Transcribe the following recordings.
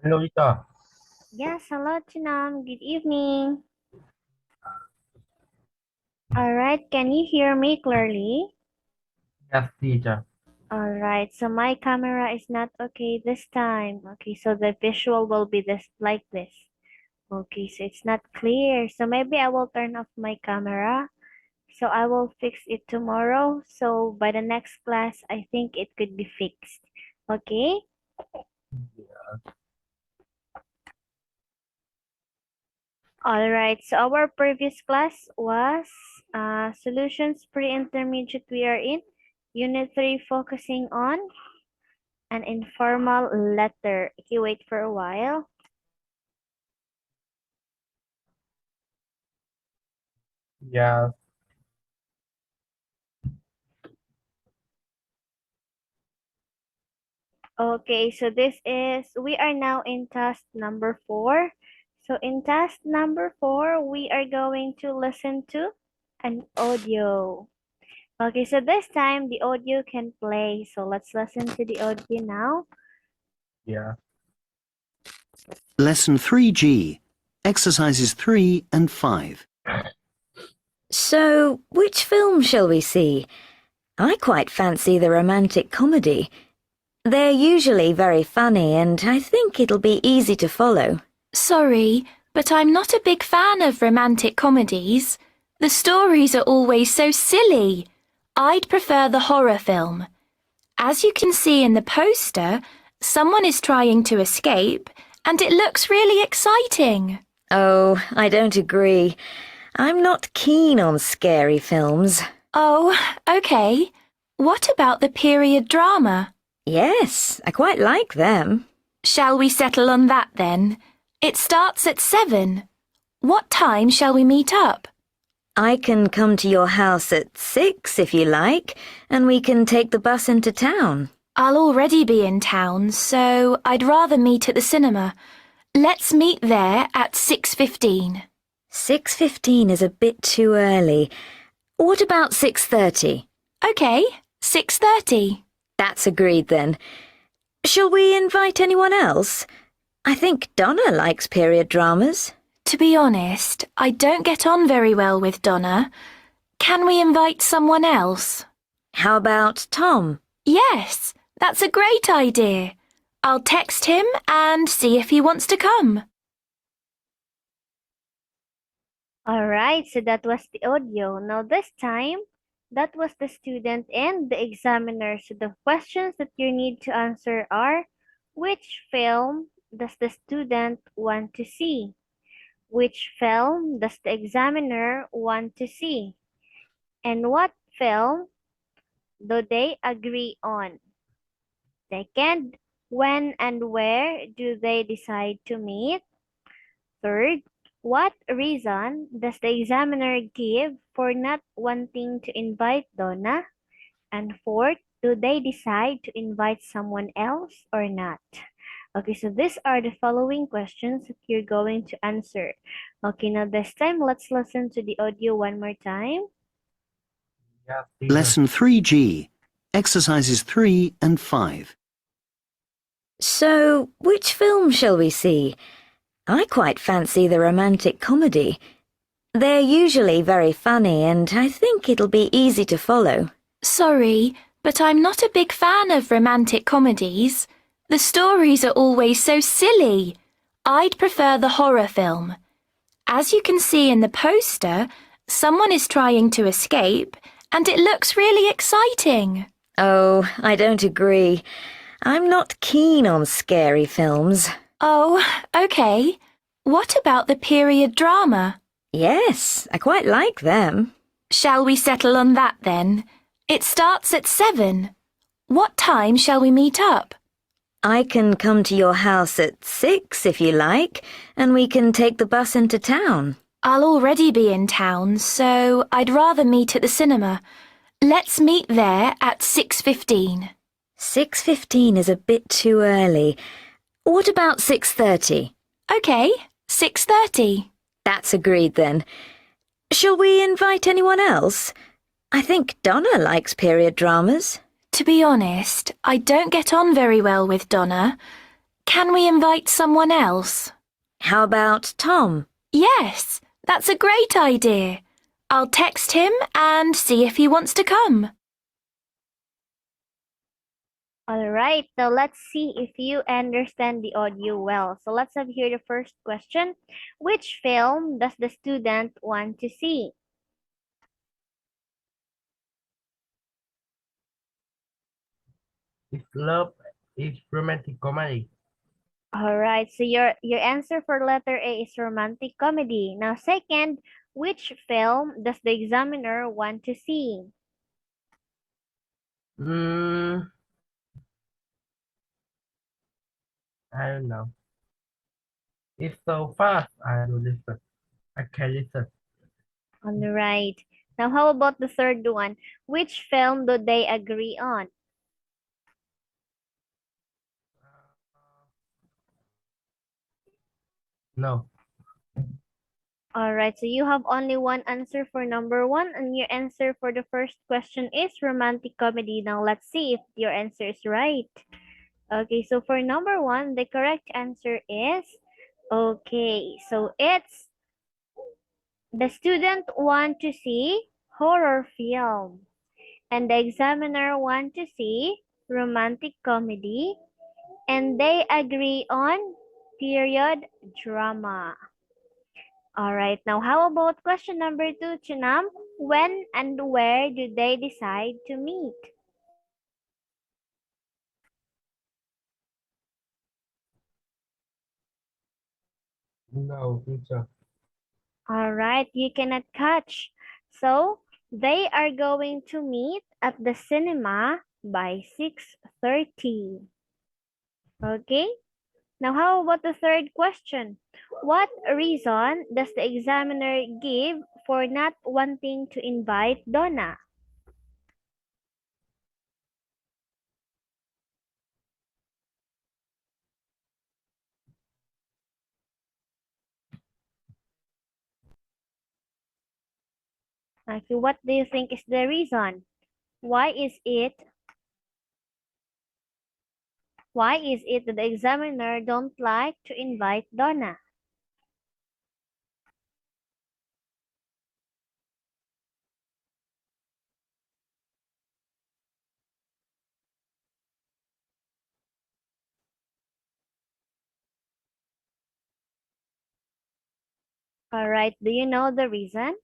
Hello, Ita. Yes, hello, Chinam. Good evening. All right, can you hear me clearly? Yes, teacher. All right, so my camera is not okay this time. Okay, so the visual will be this like this. Okay, so it's not clear. So maybe I will turn off my camera. So I will fix it tomorrow. So by the next class, I think it could be fixed. Okay? All right, so our previous class was solutions pre-intermediate we are in. Unit 3 focusing on an informal letter. Okay, wait for a while. Yes. Okay, so we are now in task number 4. So in task number 4, we are going to listen to an audio. Okay, so this time the audio can play. So let's listen to the audio now. Yeah. Lesson 3G, Exercises 3 and 5. So, which film shall we see? I quite fancy the romantic comedy. They're usually very funny and I think it'll be easy to follow. Sorry, but I'm not a big fan of romantic comedies. The stories are always so silly. I'd prefer the horror film. As you can see in the poster, someone is trying to escape and it looks really exciting. Oh, I don't agree. I'm not keen on scary films. Oh, okay. What about the period drama? Yes, I quite like them. Shall we settle on that then? It starts at 7. What time shall we meet up? I can come to your house at 6 if you like, and we can take the bus into town. I'll already be in town, so I'd rather meet at the cinema. Let's meet there at 6:15. 6:15 is a bit too early. What about 6:30? Okay, 6:30. That's agreed then. Shall we invite anyone else? I think Donna likes period dramas. To be honest, I don't get on very well with Donna. Can we invite someone else? How about Tom? Yes, that's a great idea. I'll text him and see if he wants to come. All right, so that was the audio. Now this time, that was the student and the examiner. So the questions that you need to answer are, which film does the student want to see? Which film does the examiner want to see? And what film do they agree on? Second, when and where do they decide to meet? Third, what reason does the examiner give for not wanting to invite Donna? And fourth, do they decide to invite someone else or not? Okay, so these are the following questions that you're going to answer. Okay, now this time, let's listen to the audio one more time. Yes, teacher. Lesson 3G, Exercises 3 and 5. So, which film shall we see? I quite fancy the romantic comedy. They're usually very funny and I think it'll be easy to follow. Sorry, but I'm not a big fan of romantic comedies. The stories are always so silly. I'd prefer the horror film. As you can see in the poster, someone is trying to escape and it looks really exciting. Oh, I don't agree. I'm not keen on scary films. Oh, okay. What about the period drama? Yes, I quite like them. Shall we settle on that then? It starts at 7. What time shall we meet up? I can come to your house at 6 if you like, and we can take the bus into town. I'll already be in town, so I'd rather meet at the cinema. Let's meet there at 6:15. 6:15 is a bit too early. What about 6:30? Okay, 6:30. That's agreed then. Shall we invite anyone else? I think Donna likes period dramas. To be honest, I don't get on very well with Donna. Can we invite someone else? How about Tom? Yes, that's a great idea. I'll text him and see if he wants to come. Alright, now let's see if you understand the audio well. So let's have here the first question. Which film does the student want to see? It's romantic comedy. Alright, so your answer for letter A is romantic comedy. Now second, which film does the examiner want to see? I don't know. It's so fast. I don't listen. I can't listen. Alright. Now how about the third one? Which film do they agree on? No. Alright, so you have only one answer for number one, and your answer for the first question is romantic comedy. Now let's see if your answer is right. Okay, so for number one, the correct answer is okay. So it's the student want to see horror film, and the examiner want to see romantic comedy, and they agree on period drama. All right, now how about question number two, Chinam? When and where do they decide to meet? No, teacher. All right, you cannot catch. So they are going to meet at the cinema by 6:30. Okay, now how about the third question? What reason does the examiner give for not wanting to invite Donna? Okay, what do you think is the reason? Why is it that the examiner don't like to invite Donna? All right, do you know the reason?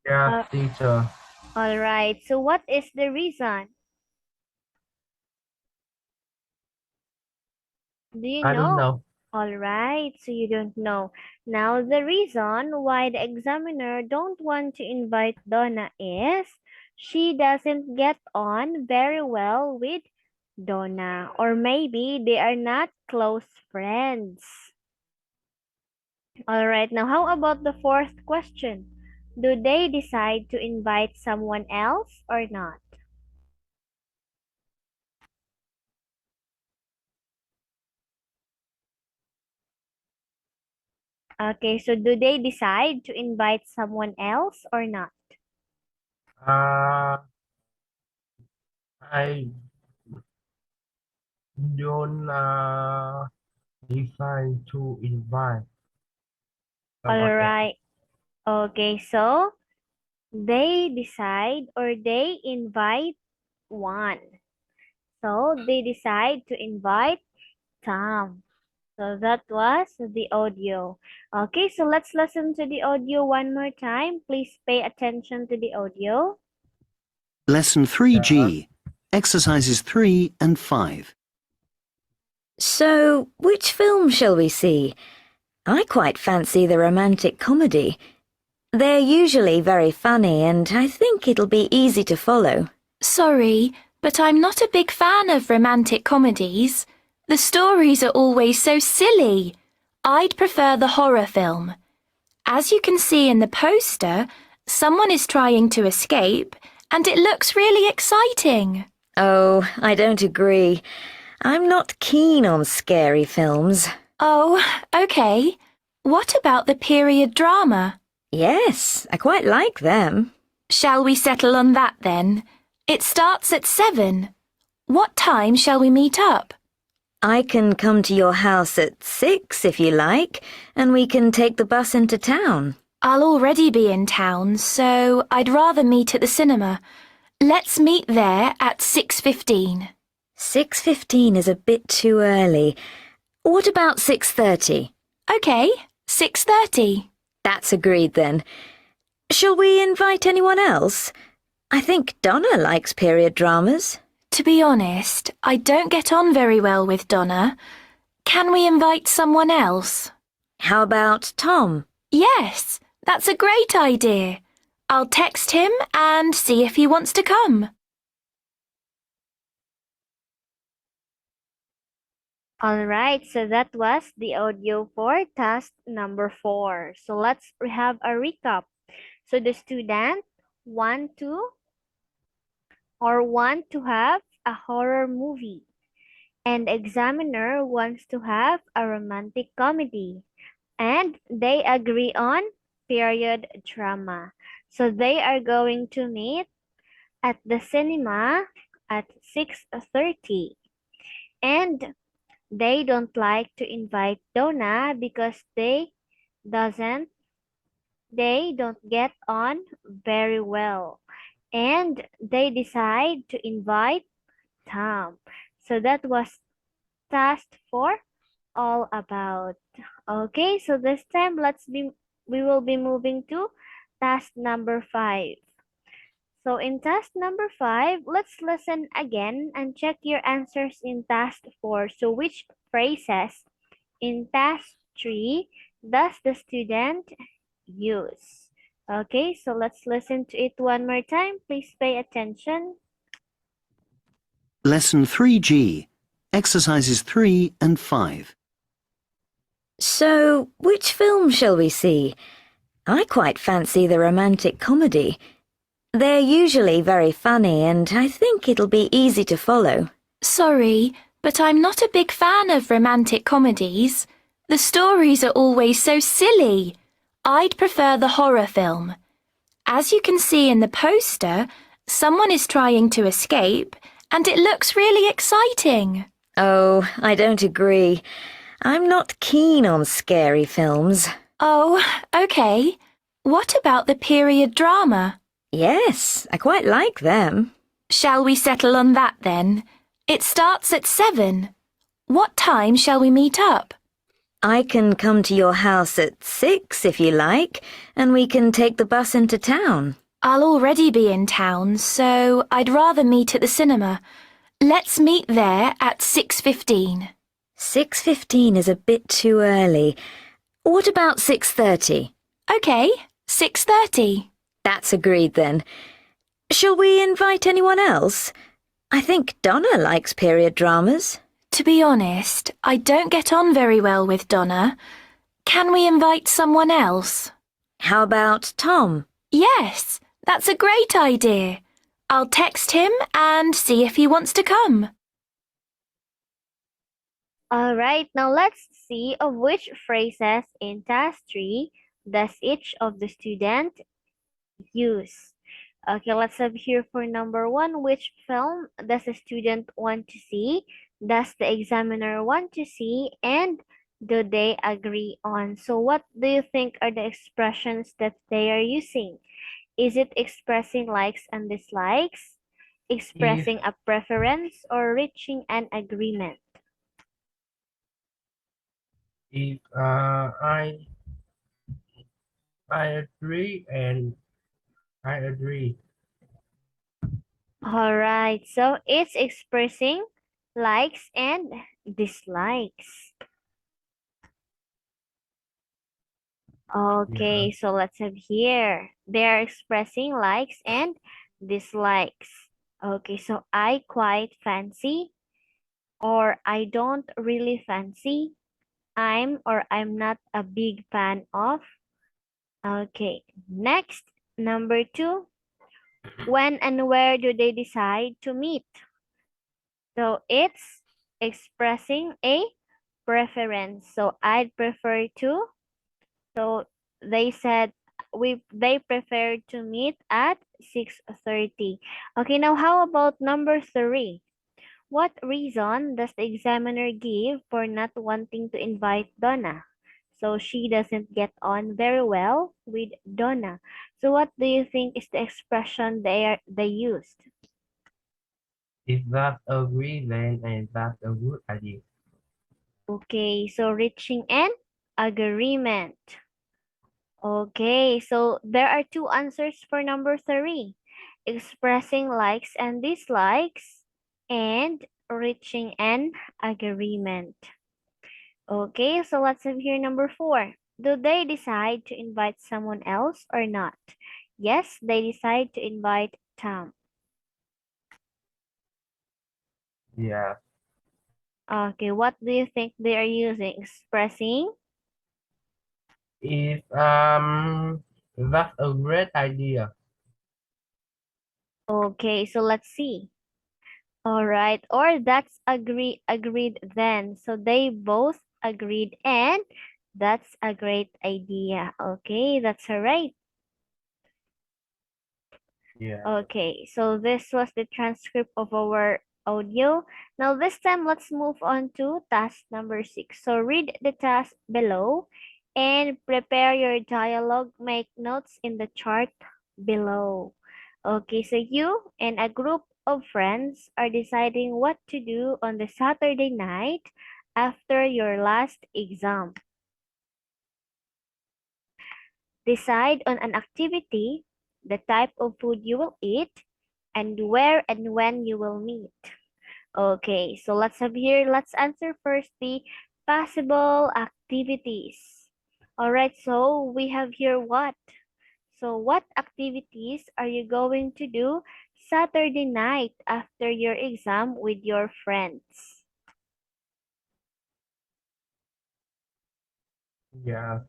Yes, teacher. All right, so what is the reason? Do you I don't know? know. All right, so you don't know. Now, the reason why the examiner don't want to invite Donna is she doesn't get on very well with Donna, or maybe they are not close friends. All right, now how about the fourth question? Do they decide to invite someone else or not? Okay, so do they decide to invite someone else or not? Uh, I don't decide to invite All someone else. right. Okay, so they decide or they invite one. So they decide to invite Tom. So that was the audio. Okay, so let's listen to the audio one more time. Please pay attention to the audio. Lesson 3G, exercises 3 and 5. So, which film shall we see? I quite fancy the romantic comedy. They're usually very funny, and I think it'll be easy to follow. Sorry, but I'm not a big fan of romantic comedies. The stories are always so silly. I'd prefer the horror film. As you can see in the poster, someone is trying to escape, and it looks really exciting. Oh, I don't agree. I'm not keen on scary films. Oh, okay. What about the period drama? Yes, I quite like them. Shall we settle on that then? It starts at 7. What time shall we meet up? I can come to your house at 6 if you like, and we can take the bus into town. I'll already be in town, so I'd rather meet at the cinema. Let's meet there at 6:15. 6:15 is a bit too early. What about 6:30? Okay, 6:30. That's agreed then. Shall we invite anyone else? I think Donna likes period dramas. To be honest, I don't get on very well with Donna. Can we invite someone else? How about Tom? Yes, that's a great idea. I'll text him and see if he wants to come. Alright, so that was the audio for task number 4. So let's have a recap. So the student want to have a horror movie, and examiner wants to have a romantic comedy, and they agree on period drama. So they are going to meet at the cinema at 6:30, and they don't like to invite Donna because they don't get on very well, and they decide to invite Tom. So that was task 4 all about. Okay, so this time we will be moving to task number 5. So in task number 5, let's listen again and check your answers in task 4. So which phrases in task 3 does the student use? Okay, so let's listen to it one more time. Please pay attention. Lesson 3G, Exercises 3 and 5. So, which film shall we see? I quite fancy the romantic comedy. They're usually very funny, and I think it'll be easy to follow. Sorry, but I'm not a big fan of romantic comedies. The stories are always so silly. I'd prefer the horror film. As you can see in the poster, someone is trying to escape, and it looks really exciting. Oh, I don't agree. I'm not keen on scary films. Oh, okay. What about the period drama? Yes, I quite like them. Shall we settle on that then? It starts at 7. What time shall we meet up? I can come to your house at 6 if you like, and we can take the bus into town. I'll already be in town, so I'd rather meet at the cinema. Let's meet there at 6:15. 6:15 is a bit too early. What about 6:30? Okay, 6:30. That's agreed then. Shall we invite anyone else? I think Donna likes period dramas. To be honest, I don't get on very well with Donna. Can we invite someone else? How about Tom? Yes, that's a great idea. I'll text him and see if he wants to come. Alright, now let's see of which phrases in task 3 does each of the student use. Okay, let's have here for number 1. Which film does the student want to see? Does the examiner want to see? And do they agree on? So what do you think are the expressions that they are using? Is it expressing likes and dislikes, expressing a preference, or reaching an agreement? If I agree and I agree. All right, so it's expressing likes and dislikes. Okay, so let's have here. They're expressing likes and dislikes. Okay, so I quite fancy, or I don't really fancy, I'm or I'm not a big fan of. Okay, next, number 2. When and where do they decide to meet? So it's expressing a preference. So I'd prefer to. So they said they prefer to meet at 6:30. Okay, now how about number 3? What reason does the examiner give for not wanting to invite Donna? So she doesn't get on very well with Donna. So what do you think is the expression they used? If that's agree, then that's a good idea. Okay, so reaching an agreement. Okay, so there are 2 answers for number 3. Expressing likes and dislikes and reaching an agreement. Okay, so let's have here number 4. Do they decide to invite someone else or not? Yes, they decide to invite Tom. Yeah. Okay, what do you think they are using? Expressing? If that's a great idea. Okay, so let's see. All right, or that's agreed then. So they both agreed and that's a great idea. Okay, that's all right. Yeah. Okay, so this was the transcript of our audio. Now this time, let's move on to task number 6. So read the task below and prepare your dialogue. Make notes in the chart below. Okay, so you and a group of friends are deciding what to do on the Saturday night after your last exam. Decide on an activity, the type of food you will eat, and where and when you will meet. Okay, so let's answer first the possible activities. All right, so we have here what? So what activities are you going to do Saturday night after your exam with your friends? Yeah.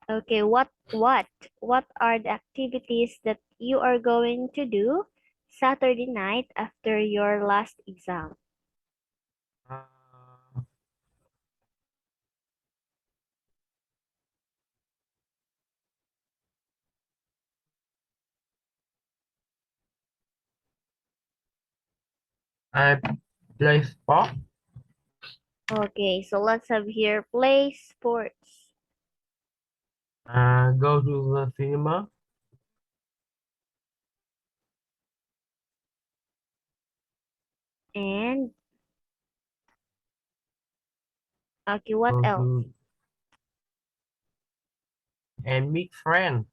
Okay, what are the activities that you are going to do Saturday night after your last exam? Uh, I play sport. Okay, so let's have here play sports. Go to the cinema. And okay, what Go else? to and meet friends.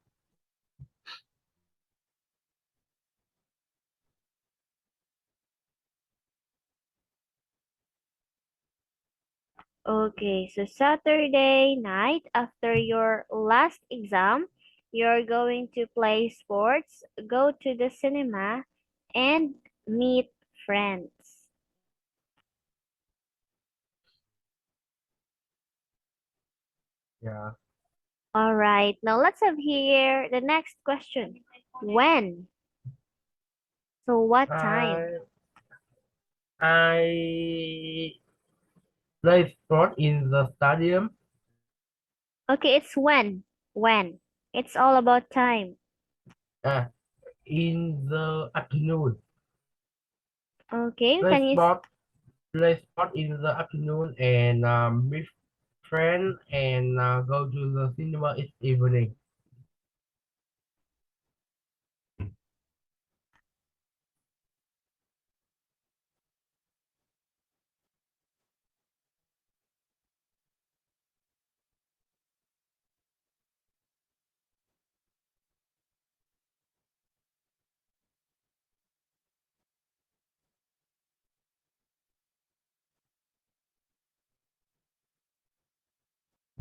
Okay, so Saturday night after your last exam, you're going to play sports, go to the cinema, and meet friends. Yeah. All right, now let's have here the next question. When? So what time? I play sport in the stadium. Okay, it's when. When? It's all about time. Uh, in the afternoon. Okay, Play can you sport. Play sport in the afternoon and meet friends and go to the cinema each evening.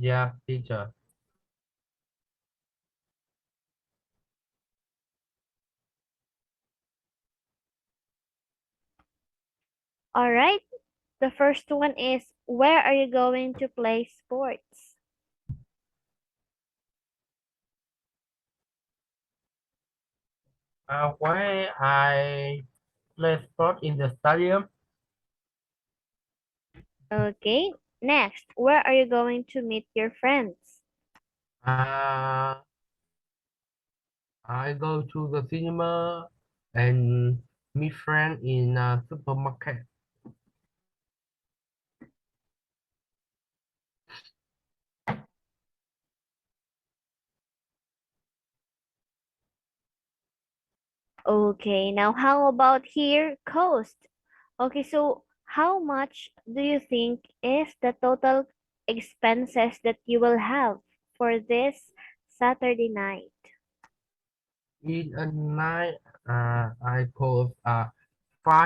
Yeah, teacher. All right. The first one is where are you going to play sports? Where I play sport in the stadium. Okay. Next, where are you going to meet your friends? Uh, I go to the cinema and meet friend in a supermarket. Okay, now how about here, cost? Okay, so how much do you think is the total expenses that you will have for this Saturday night? In a night, I cost 5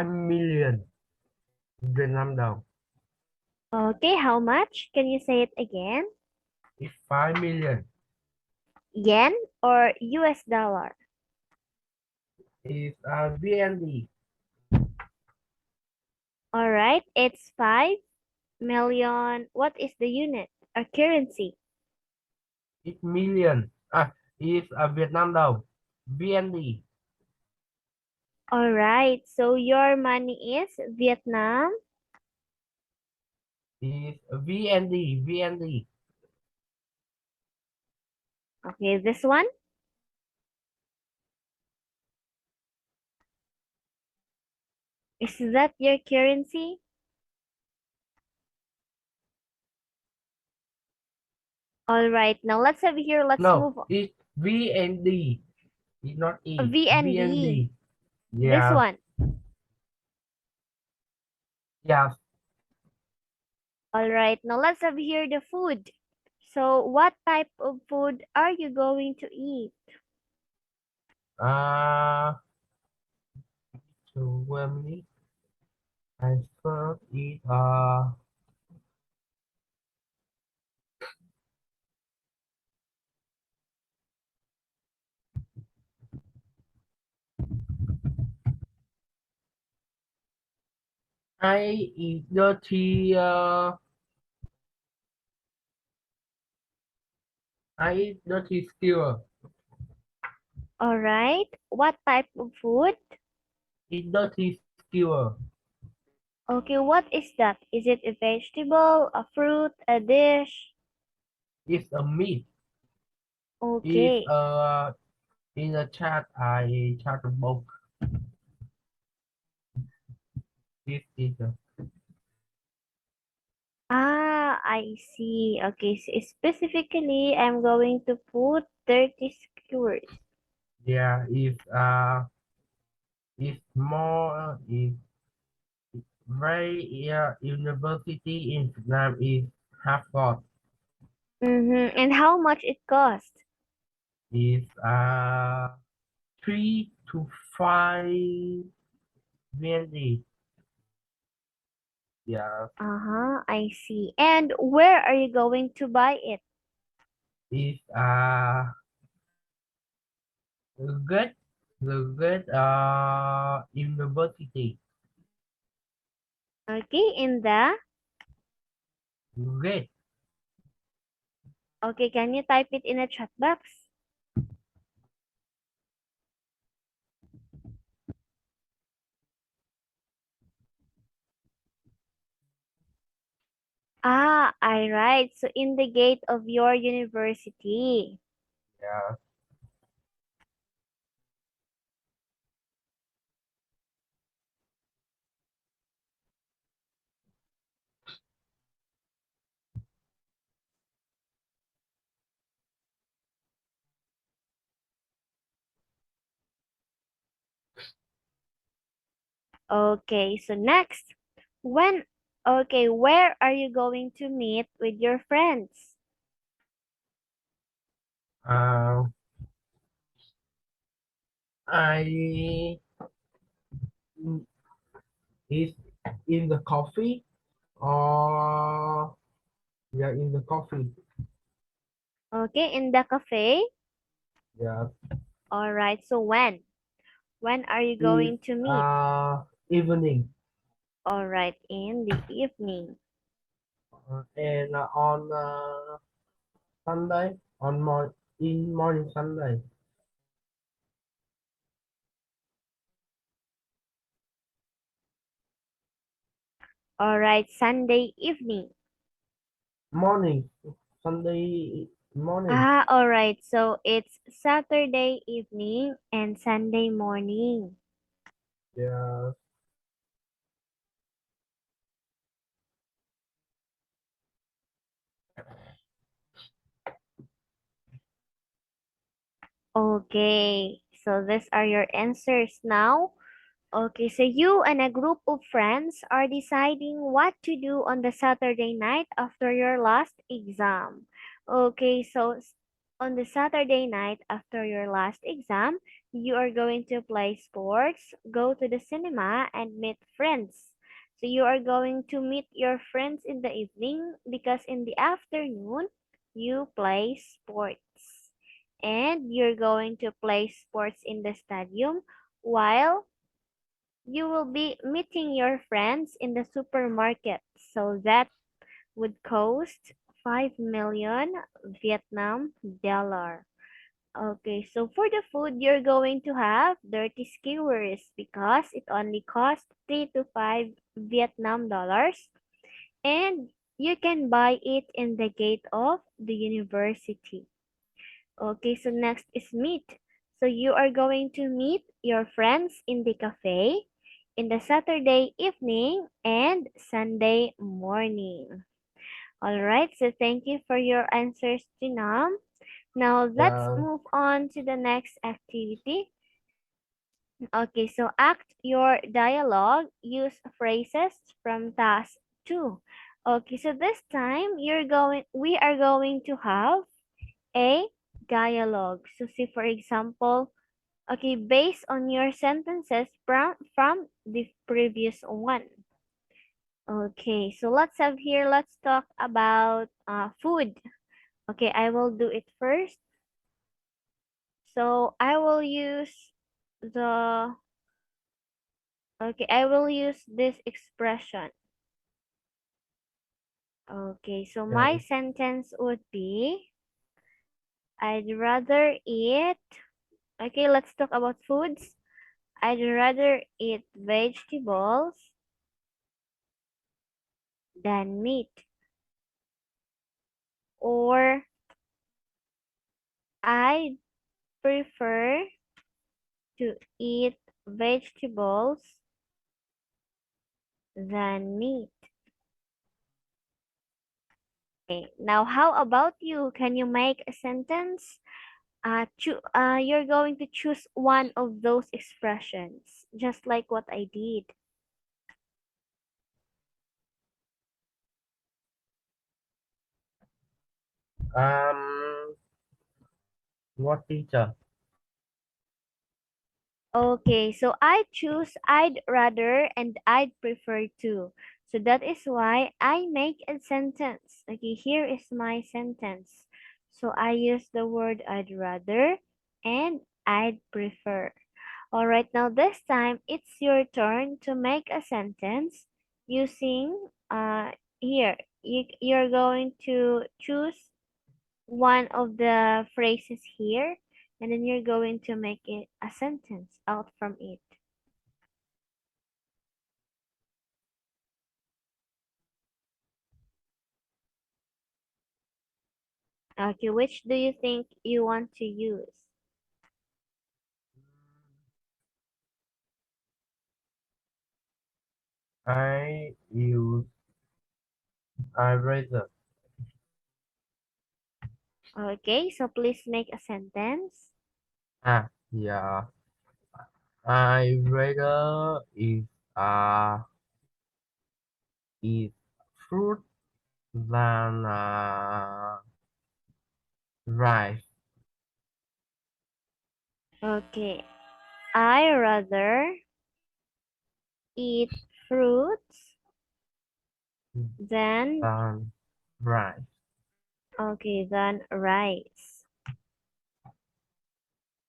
million Vietnam dong. Okay, how much? Can you say it again? It's 5 million. Yen or US dollar? It's VND. All right, it's 5 million. What is the unit or currency? It's million. It's Vietnam dong. VND. All right, so your money is Vietnam. It's VND. VND. Okay, this one. Is that your currency? All right, now let's have here. Let's No, move on. it's VND. It's not E. VND. VND. This Yeah. one. Yeah. All right, now let's have here the food. So, what type of food are you going to eat? Uh, so when I first eat I eat dirty I eat dirty skewer. All right, what type of food? Eat dirty skewer. Okay, what is that? Is it a vegetable, a fruit, a dish? It's a meat. It's Okay. in the chat I chat about this is I see. Okay, so specifically, I'm going to put 30 skewers. yeah it's more is very university in Vietnam is half cost And how much it cost? is 3 to 5 VND. Yeah, I see. And where are you going to buy it? is good the good university. Okay, in the. Good. Okay, can you type it in a chat box? I right. So in the gate of your university. Yeah. Okay, so next, when, okay, where are you going to meet with your friends? Uh, I is in the coffee or yeah in the coffee. Okay, in the cafe. Yeah. All right, so when? When are you Is going to meet? evening All right, in the evening. and on Sunday on in morning Sunday. All right, Sunday evening. Morning. Sunday morning. Ah, all right. So it's Saturday evening and Sunday morning. Yeah. Okay. So these are your answers now. Okay, so you and a group of friends are deciding what to do on the Saturday night after your last exam. Okay, so on the Saturday night after your last exam, you are going to play sports, go to the cinema, and meet friends. So you are going to meet your friends in the evening because in the afternoon, you play sports. And you're going to play sports in the stadium while you will be meeting your friends in the supermarket. So that would cost 5 million Vietnam dollar. Okay, so for the food, you're going to have dirty skewers because it only costs 3 to 5 Vietnam dollars. And you can buy it in the gate of the university. Okay, so next is meet. So you are going to meet your friends in the cafe in the Saturday evening and Sunday morning. All right, so thank you for your answers, Jinam. Now let's Yeah. move on to the next activity. Okay, so act your dialogue. Use phrases from task 2. Okay, so this time we are going to have a dialogue. So see for example, okay, based on your sentences from the previous one. Okay, so let's talk about food. Okay, I will do it first. So the I will use this expression. Okay, so my Okay. sentence would be I'd rather eat. Okay, let's talk about foods. I'd rather eat vegetables than meat. Or I prefer to eat vegetables than meat. Okay, now how about you? Can you make a sentence? You're going to choose one of those expressions, just like what I did. Um, what teacher? Okay, so I choose I'd rather and I'd prefer to. So that is why I make a sentence. Okay, here is my sentence. So I use the word I'd rather and I'd prefer. All right, now this time it's your turn to make a sentence using here. You're going to choose one of the phrases here and then you're going to make it a sentence out from it. Okay, which do you think you want to use? I use I rather. Okay, so please make a sentence. Yeah. I rather eat fruit than rice. Okay, I rather eat fruits than Than rice. than rice.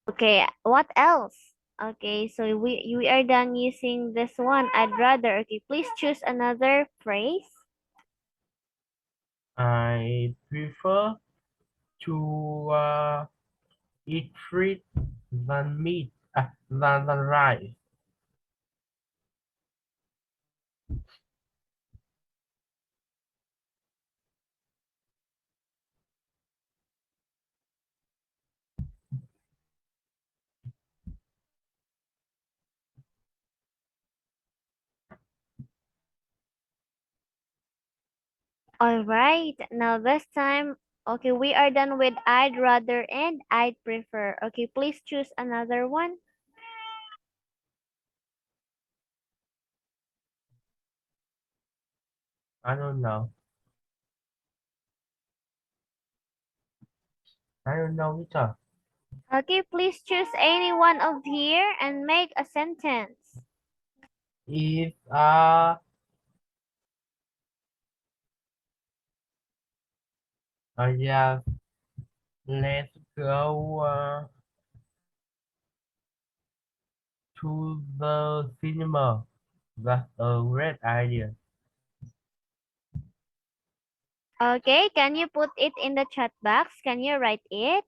Okay, what else? Okay, so we are done using this one. I'd rather. Okay, please choose another phrase. I prefer to eat fruit than meat. Than rice. All right. Now this time, okay, we are done with I'd rather and I'd prefer. Okay, please choose another one. I don't know. I don't know which one. Okay, please choose any one of here and make a sentence. If yeah, let's go to the cinema. That's a great idea. Okay, can you put it in the chat box? Can you write it?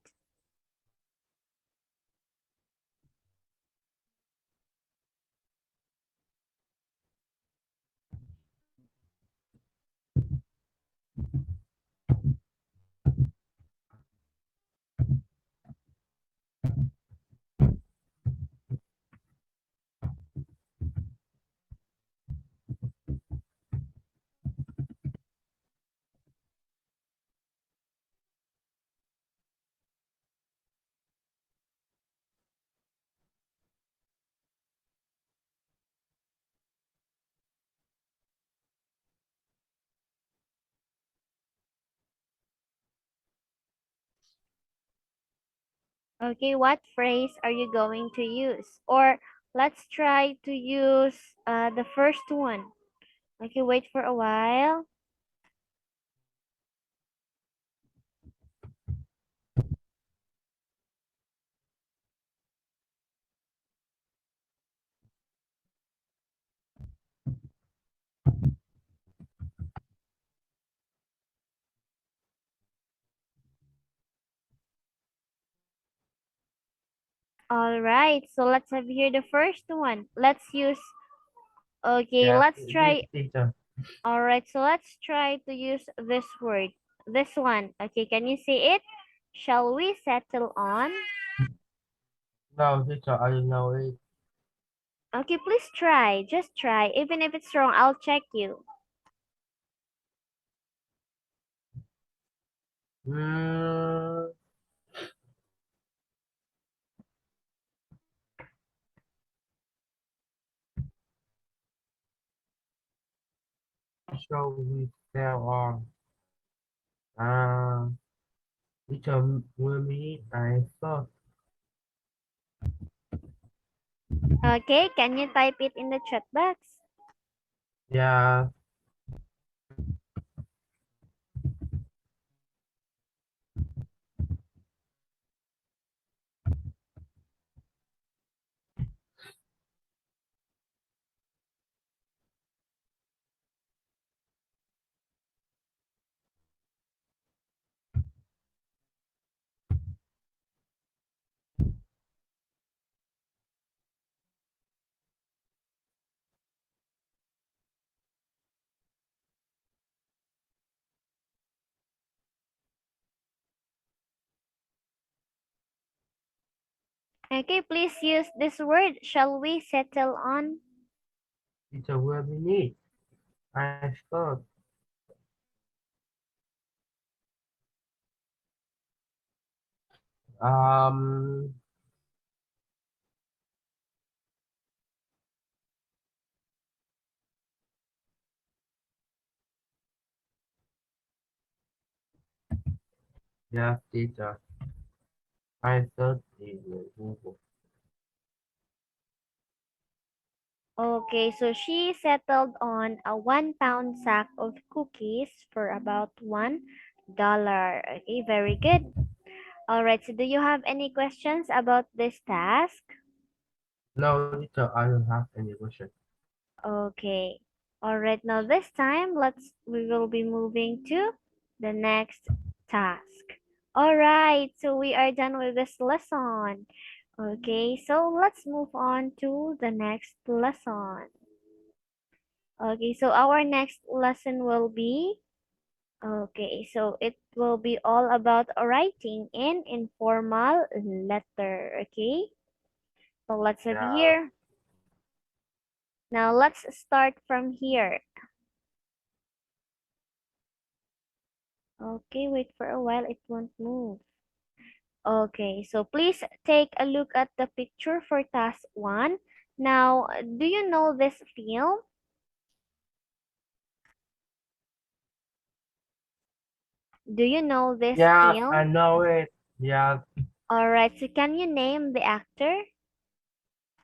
Okay, what phrase are you going to use? Or let's try to use the first one. Okay, wait for a while. All right, so let's have here the first one. Let's use, okay, Yeah, let's this try, teacher. all right, so let's try to use this word. This one. Okay, can you say it? Shall we settle on? No, teacher, I don't know it. Okay, please try. Just try. Even if it's wrong, I'll check you. Mm, so we sell on. Uh, teacher, will me I thought. Okay, can you type it in the chat box? Yeah, Okay, please use this word. Shall we settle on? teacher, will me need. I thought. Um, yeah, teacher. I thought it was Google. Okay, so she settled on a 1 pound sack of cookies for about $1. Okay, very good. All right, so do you have any questions about this task? No, teacher, I don't have any question. Okay. All right, now this time we will be moving to the next task. All right, so we are done with this lesson. Okay, so let's move on to the next lesson. Okay, so our next lesson will be, okay, so it will be all about writing in informal letter. Okay, so let's have Yeah, here. Now let's start from here. Okay, wait for a while, it won't move. Okay, so please take a look at the picture for task 1. Now, do you know this film? Do you know this Yes, I film? know it. Yes, Alright, so can you name the actor?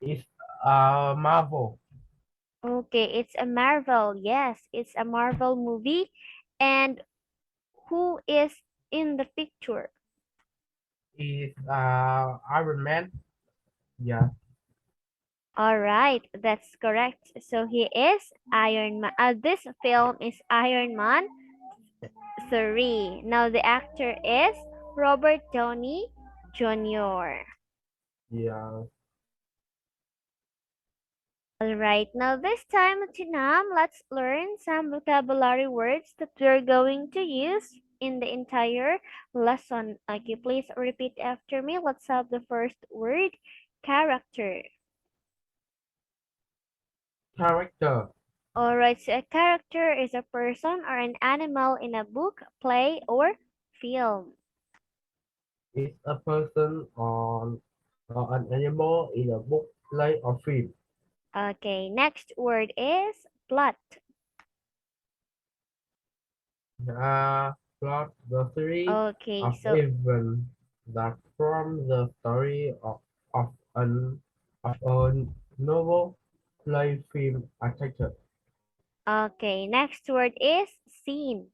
it's Marvel. Okay, it's a Marvel. Yes, it's a Marvel movie. And who is in the picture? It's Iron Man. Yeah, Alright, that's correct. So he is Iron Man. This film is Iron Man 3. Now the actor is Robert Downey Jr. yeah. Alright, now this time, Tinam, let's learn some vocabulary words that we're going to use in the entire lesson. Okay, please repeat after me. Let's have the first word, character. Character Alright, so a character is a person or an animal in a book, play, or film. is a person or an animal in a book, play, or film. Okay, next word is plot. Plot the theory Okay, of so events that form the story of an of a novel, play, film, etc. next word is scene.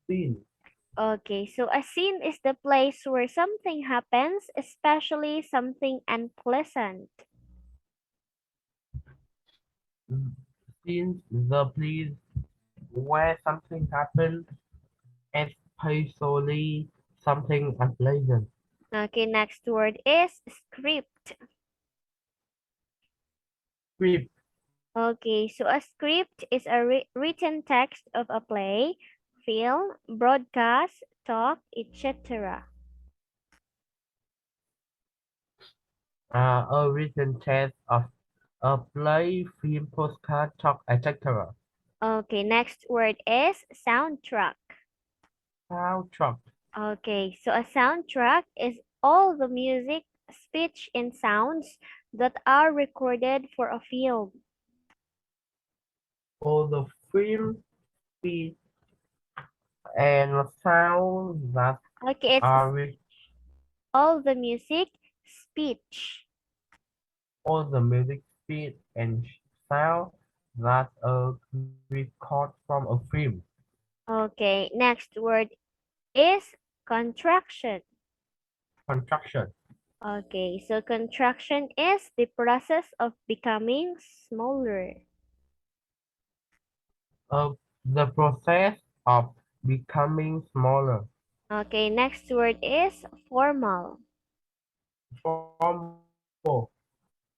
Scene. Okay, so a scene is the place where something happens, especially something unpleasant. Scene the place where something happens, especially something unpleasant. Okay, next word is script. Script. Okay, so a script is a written text of a play, film, broadcast, talk, etc. A written text of a play, film, postcard, talk, etc. Okay, next word is soundtrack. Soundtrack. Okay, so a soundtrack is all the music, speech, and sounds that are recorded for a film. For the film, speech, and sound that Okay, it's are rich, all the music, speech. all the music, speech, and sound that are record from a film. Okay, next word is contraction. Construction. Okay, so contraction is the process of becoming smaller. Of the process of becoming smaller. Okay, next word is formal. Formal.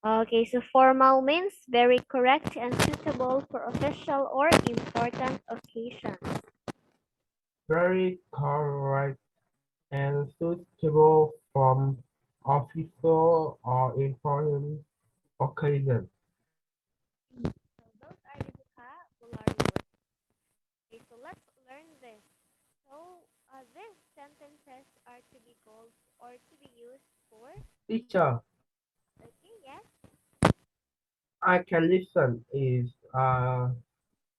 Okay, so formal means very correct and suitable for official or important occasions. Very correct and suitable from official or important occasion. So those are the vocabulary words. Okay, so let's learn this. So these sentences are to be called or to be used for. Teacher, Okay, yes. I can listen is